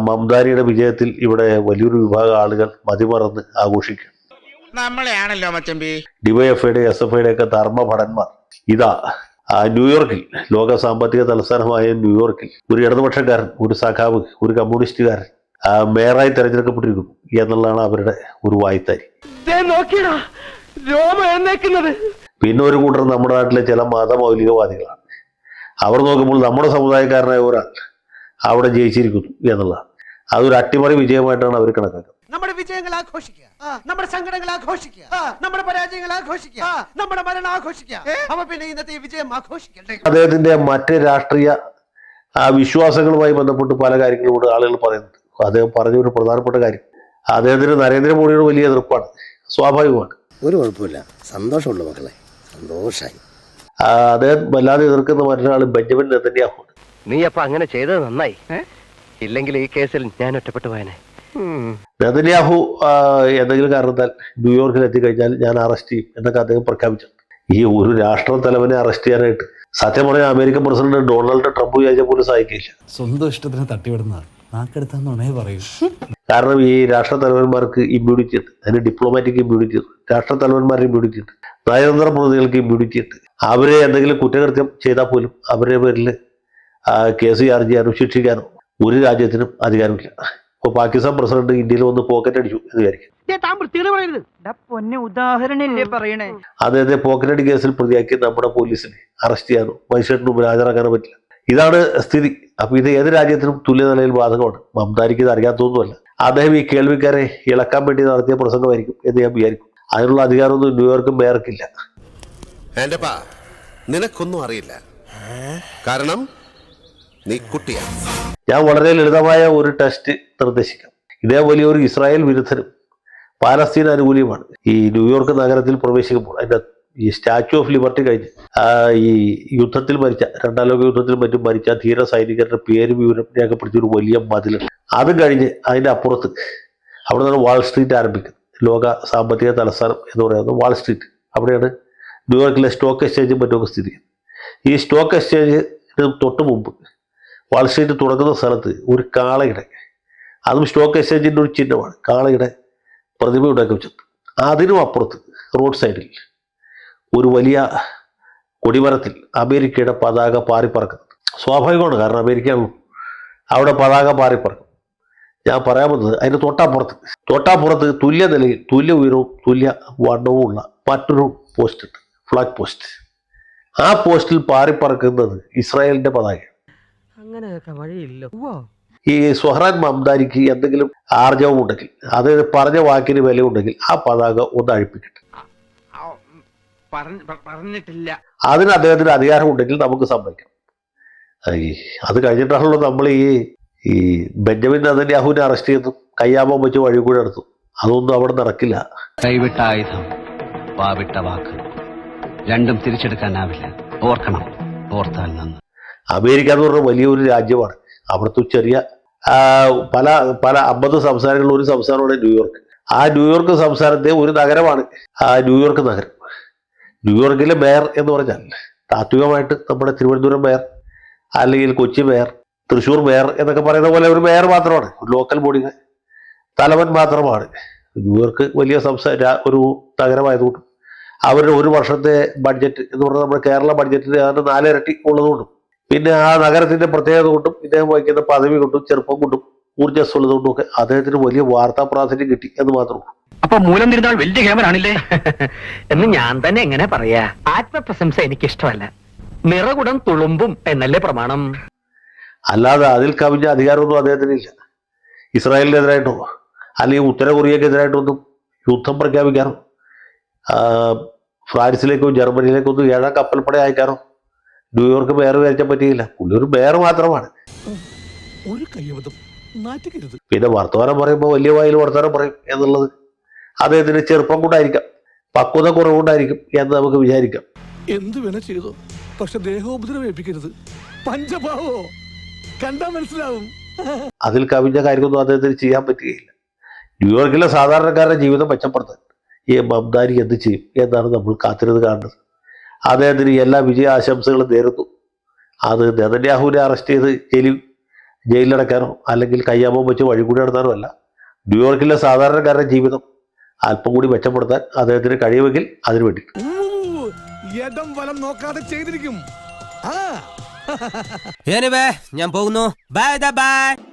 മംദാനിയുടെ വിജയത്തിൽ ഇവിടെ വലിയൊരു വിഭാഗം ആളുകൾ മതിമറന്ന് ആഘോഷിക്കും. നമ്മളെയാണല്ലോ മച്ചമ്പി. ഡിവൈഎഫ്ഐയുടെ SFIയുടെ ഒക്കെ ധർമ്മഭടന്മാർ ഇതാ ന്യൂയോർക്കിൽ, ലോക സാമ്പത്തിക തലസ്ഥാനമായ ന്യൂയോർക്കിൽ ഒരു ഇടതുപക്ഷക്കാരൻ, ഒരു സഖാവ്, ഒരു കമ്മ്യൂണിസ്റ്റുകാരൻ മേയറായി തെരഞ്ഞെടുക്കപ്പെട്ടിരിക്കുന്നു എന്നുള്ളതാണ് അവരുടെ ഒരു വായ്ത്താരി. പിന്നെ ഒരു കൂട്ടർ നമ്മുടെ നാട്ടിലെ ചില മതമൗലികവാദികളാണ്. അവർ നോക്കുമ്പോൾ നമ്മുടെ സമുദായക്കാരനായ ഒരാൾ അവിടെ ജയിച്ചിരിക്കുന്നു എന്നുള്ളതാണ്. അതൊരു അട്ടിമറി വിജയമായിട്ടാണ് അവർ കണക്കാക്കുന്നത്. നമ്മുടെ വിജയങ്ങൾ ആഘോഷിക്കുക, നമ്മുടെ സങ്കടങ്ങൾ ആഘോഷിക്കുക, നമ്മുടെ പരാജയങ്ങൾ ആഘോഷിക്കുക, നമ്മുടെ മരണം ആഘോഷിക്കുക. അപ്പൊ പിന്നെ ഇന്നത്തെ വിജയം ആഘോഷിക്കട്ടെ. അദ്ദേഹത്തിന്റെ മറ്റ് രാഷ്ട്രീയ വിശ്വാസങ്ങളുമായി ബന്ധപ്പെട്ട് പല കാര്യങ്ങളോട് ആളുകൾ പറയുന്നുണ്ട്. അദ്ദേഹം പറഞ്ഞ ഒരു പ്രധാനപ്പെട്ട കാര്യം, അദ്ദേഹത്തിന് നരേന്ദ്രമോദിയോട് വലിയ എതിർപ്പാണ്. സ്വാഭാവികമാണ്. ഒരു കുഴപ്പമില്ല, സന്തോഷമുള്ളൂ മക്കളെ, സന്തോഷായി. അദ്ദേഹം വല്ലാതെ എതിർക്കുന്ന മറ്റൊരാൾ ബെഞ്ചമിൻ നെതന്യാഹു. നീ അപ്പൊ അങ്ങനെ ചെയ്തത് നന്നായി, ഇല്ലെങ്കിൽ ഈ കേസിൽ ഞാൻ ഒറ്റപ്പെട്ടു പോയനെ. നെതന്യാഹു എന്തെങ്കിലും കാരണത്താൽ ന്യൂയോർക്കിൽ എത്തിക്കഴിഞ്ഞാൽ ഞാൻ അറസ്റ്റ് ചെയ്യും എന്നൊക്കെ അദ്ദേഹം പ്രഖ്യാപിച്ചു. ഈ ഒരു രാഷ്ട്ര തലവനെ അറസ്റ്റ് ചെയ്യാനായിട്ട് സത്യം പറഞ്ഞാൽ അമേരിക്കൻ പ്രസിഡന്റ് ഡൊണാൾഡ് ട്രംപ് വിചാരിച്ച പോലും സഹായിക്കില്ല. സ്വന്തം ഇഷ്ടത്തിന് തട്ടിവിടുന്ന നാക്കെടുത്താന്നുണേ പറയൂ. കാരണം ഈ രാഷ്ട്ര തലവന്മാർക്ക് ഇമ്മ്യൂണിറ്റി ഉണ്ട്, അതിന് ഡിപ്ലോമാറ്റിക് ഇമ്മ്യൂണിറ്റി ഉണ്ട്, രാഷ്ട്ര തലവന്മാരുടെ ഇമ്മ്യൂണിറ്റി ഉണ്ട്, നയതന്ത്ര പ്രതിനിധികൾക്ക് ഇമ്മ്യൂണിറ്റി ഉണ്ട്. അവരെ എന്തെങ്കിലും കുറ്റകൃത്യം ചെയ്താൽ പോലും അവരുടെ പേരിൽ കേസ് ചാർജ് ചെയ്യാനോ ശിക്ഷിക്കാനോ ഒരു രാജ്യത്തിനും അധികാരമില്ല. ഇപ്പൊ പാകിസ്ഥാൻ പ്രസിഡന്റ് ഇന്ത്യയിൽ വന്ന് പോക്കറ്റ് അടിച്ചു എന്ന് വിചാരിക്കും. അദ്ദേഹത്തെ പോക്കറ്റ് അടി കേസിൽ പ്രതിയാക്കി നമ്മുടെ പോലീസിന് അറസ്റ്റ് ചെയ്യാനോ മജിസ്ട്രേറ്റിന് മുമ്പിൽ ഹാജരാക്കാനോ പറ്റില്ല. ഇതാണ് സ്ഥിതി. അപ്പൊ ഇത് ഏത് രാജ്യത്തിനും തുല്യ നിലയിൽ ബാധകമാണ്. മംദാനിക്ക് ഇത് അറിയാത്തതൊന്നുമല്ല. അദ്ദേഹം ഈ കേൾവിക്കാരെ ഇളക്കാൻ വേണ്ടി നടത്തിയ പ്രസംഗമായിരിക്കും എന്ന് ഞാൻ വിചാരിക്കും. അതിനുള്ള അധികാരമൊന്നും ന്യൂയോർക്ക് മേയർക്കില്ല. നിനക്കൊന്നും അറിയില്ല, കാരണം നീ കുട്ടിയാണ്. ഞാൻ വളരെ ലളിതമായ ഒരു ടെസ്റ്റ് നിർദ്ദേശിക്കാം. ഇതേ വലിയൊരു ഇസ്രായേൽ വിരുദ്ധനും പാലസ്തീൻ അനുകൂലിയുമാണ് ഈ ന്യൂയോർക്ക് നഗരത്തിൽ പ്രവേശിക്കുമ്പോൾ അതിന്റെ ഈ സ്റ്റാച്യു ഓഫ് ലിബർട്ടി കഴിഞ്ഞ് ഈ യുദ്ധത്തിൽ മരിച്ച, രണ്ടാം ലോക യുദ്ധത്തിൽ മറ്റും മരിച്ച ധീര സൈനികരുടെ പേര് വിവരം രേഖപ്പെടുത്തിയൊരു വലിയ മതിലുണ്ട്. അതും കഴിഞ്ഞ് അതിന്റെ അപ്പുറത്ത് അവിടെ നിന്നാണ് വാൾ സ്ട്രീറ്റ് ആരംഭിക്കുന്നത്. ലോക സാമ്പത്തിക തലസ്ഥാനം എന്ന് പറയുന്നത് വാൾ സ്ട്രീറ്റ്. അവിടെയാണ് ന്യൂയോർക്കിലെ സ്റ്റോക്ക് എക്സ്ചേഞ്ചും മറ്റുമൊക്കെ സ്ഥിതി ചെയ്യുന്നത്. ഈ സ്റ്റോക്ക് എക്സ്ചേഞ്ചിന് തൊട്ട് മുമ്പ് വാൾ സ്ട്രീറ്റ് തുടങ്ങുന്ന സ്ഥലത്ത് ഒരു കാളയുടെ, അതും സ്റ്റോക്ക് എക്സ്ചേഞ്ചിൻ്റെ ഒരു ചിഹ്നമാണ്, കാളയുടെ പ്രതിമ ഉണ്ടാക്കി വെച്ചത്. അതിനും അപ്പുറത്ത് റോഡ് സൈഡിൽ ഒരു വലിയ കൊടിമരത്തിൽ അമേരിക്കയുടെ പതാക പാറിപ്പറക്കുന്നത് സ്വാഭാവികമാണ്. കാരണം അമേരിക്കയാണല്ലോ, അവിടെ പതാക പാറിപ്പറക്കും. ഞാൻ പറയാൻ വന്നത് അതിൻ്റെ തൊട്ടാപ്പുറത്ത് തുല്യ നിലയിൽ, തുല്യ ഉയരവും തുല്യ വണ്ണവും ഉള്ള മറ്റൊരു പോസ്റ്റ് ഉണ്ട്, ഫ്ലാഗ് പോസ്റ്റ്. ആ പോസ്റ്റിൽ പാറിപ്പറക്കുന്നത് ഇസ്രായേലിന്റെ പതാക. ഈ സുഹ്റാൻ മംദാനിക്ക് എന്തെങ്കിലും ആർജവം ഉണ്ടെങ്കിൽ, അത് പറഞ്ഞ വാക്കിന് വില ഉണ്ടെങ്കിൽ ആ പതാക ഒന്ന് അഴിപ്പിക്കട്ടെ. അതിന് അദ്ദേഹത്തിന് അധികാരം ഉണ്ടെങ്കിൽ നമുക്ക് സമ്മതിക്കാം. അത് കഴിഞ്ഞിട്ടാണല്ലോ നമ്മൾ ഈ ബെഞ്ചമിൻ നെതന്യാഹുവിനെ അറസ്റ്റ് ചെയ്തു കയ്യാമം വെച്ച് വഴി കൂടെ എടുത്തു. അതൊന്നും അവിടെ നടക്കില്ല. കൈവിട്ട ആയുധം, വാവിട്ട വാക്ക്, രണ്ടും തിരിച്ചെടുക്കാനാവില്ല. ഓർക്കണം, ഓർത്താൽ നന്ന്. അമേരിക്ക എന്ന് പറഞ്ഞ വലിയൊരു രാജ്യമാണ്. അവിടുത്തെ ചെറിയ പല 50 സംസ്ഥാനങ്ങളിൽ ഒരു സംസ്ഥാനമാണ് ന്യൂയോർക്ക്. ആ ന്യൂയോർക്ക് സംസ്ഥാനത്തെ ഒരു നഗരമാണ് ന്യൂയോർക്ക് നഗരം. ന്യൂയോർക്കിലെ മേയർ എന്ന് പറഞ്ഞാൽ താത്വികമായിട്ട് നമ്മുടെ തിരുവനന്തപുരം മേയർ, അല്ലെങ്കിൽ കൊച്ചി മേയർ, തൃശ്ശൂർ മേയർ എന്നൊക്കെ പറയുന്ന പോലെ ഒരു മേയർ മാത്രമാണ്, ഒരു ലോക്കൽ ബോഡിയുടെ തലവൻ മാത്രമാണ്. ന്യൂയോർക്ക് വലിയ ഒരു നഗരമായതുകൊണ്ടും അവരുടെ ഒരു വർഷത്തെ ബഡ്ജറ്റ് എന്ന് പറഞ്ഞാൽ നമ്മുടെ കേരള ബഡ്ജറ്റിന് ഏതാണ്ട് 4 ഇരട്ടി ഉള്ളതുകൊണ്ടും, പിന്നെ ആ നഗരത്തിന്റെ പ്രത്യേകത കൊണ്ടും ഇദ്ദേഹം വഹിക്കുന്ന പദവി കൊണ്ടും ചെറുപ്പം കൊണ്ടും ഊർജ്ജസ്വലതുകൊണ്ടും ഒക്കെ അദ്ദേഹത്തിന് വലിയ വാർത്താ പ്രാധാന്യം കിട്ടി എന്ന് മാത്രമേ. അപ്പൊ മൂലം തിരുന്നാൾ വലിയ ക്യാമറാണില്ലേ എന്ന് ഞാൻ തന്നെ എങ്ങനെ പറയാ? ആത്മപ്രശംസ എനിക്കിഷ്ടമല്ല. നിറകുടം തുളുമ്പും എന്നല്ലേ പ്രമാണം. അല്ലാതെ അതിൽ കവിഞ്ഞ അധികാരമൊന്നും അദ്ദേഹത്തിനില്ല. ഇസ്രായേലിനെതിരായിട്ടോ അല്ലെങ്കിൽ ഉത്തര കൊറിയക്കെതിരായിട്ടൊന്നും യുദ്ധം പ്രഖ്യാപിക്കാനോ ഫ്രാൻസിലേക്കോ ജർമ്മനിയിലേക്കോ ഒന്നും 7 കപ്പൽപ്പട അയക്കാനോ ന്യൂയോർക്ക് മേയർ വിചാരിച്ചാൽ പറ്റിയില്ല. പുള്ളി ഒരു മേയർ മാത്രമാണ്. പിന്നെ വർത്തമാനം പറയുമ്പോൾ വലിയ വായിൽ വർത്തമാനം പറയും എന്നുള്ളത് അദ്ദേഹത്തിന് ചെറുപ്പം കൊണ്ടായിരിക്കാം, പക്വത കുറവുകൊണ്ടായിരിക്കും എന്ന് നമുക്ക് വിചാരിക്കാം. എന്ത് വേണ ചെയ്തോ, പക്ഷെ ദേഹോപദ്രവേൽപ്പിക്കരുത്. പഞ്ചഭാവോ കണ്ടാ മനസ്സിലാവും. അതിൽ കവിഞ്ഞ കാര്യമൊന്നും അദ്ദേഹത്തിന് ചെയ്യാൻ പറ്റുകയില്ല. ന്യൂയോർക്കിലെ സാധാരണക്കാരുടെ ജീവിതം മെച്ചപ്പെടുത്താൻ ഈ മംദാനി എന്ത് ചെയ്യും എന്നാണ് നമ്മൾ കാത്തിരുന്ന് കാണുന്നത്. അദ്ദേഹത്തിന് എല്ലാ വിജയ ആശംസകളും നേരുന്നു. അത് നെതന്യാഹുവിനെ അറസ്റ്റ് ചെയ്ത് ജയിലിലടക്കാനോ അല്ലെങ്കിൽ കയ്യാമോ വെച്ച് വഴി കൂടി നടത്താനോ അല്ല. ന്യൂയോർക്കിലെ സാധാരണക്കാരുടെ ജീവിതം അല്പം കൂടി മെച്ചപ്പെടുത്താൻ അദ്ദേഹത്തിന് കഴിയുമെങ്കിൽ അതിനു വേണ്ടി. ഇടം വലം നോക്കാതെ ചെയ്തിരിക്കും. ഞാൻ പോകുന്നു. Bye bye.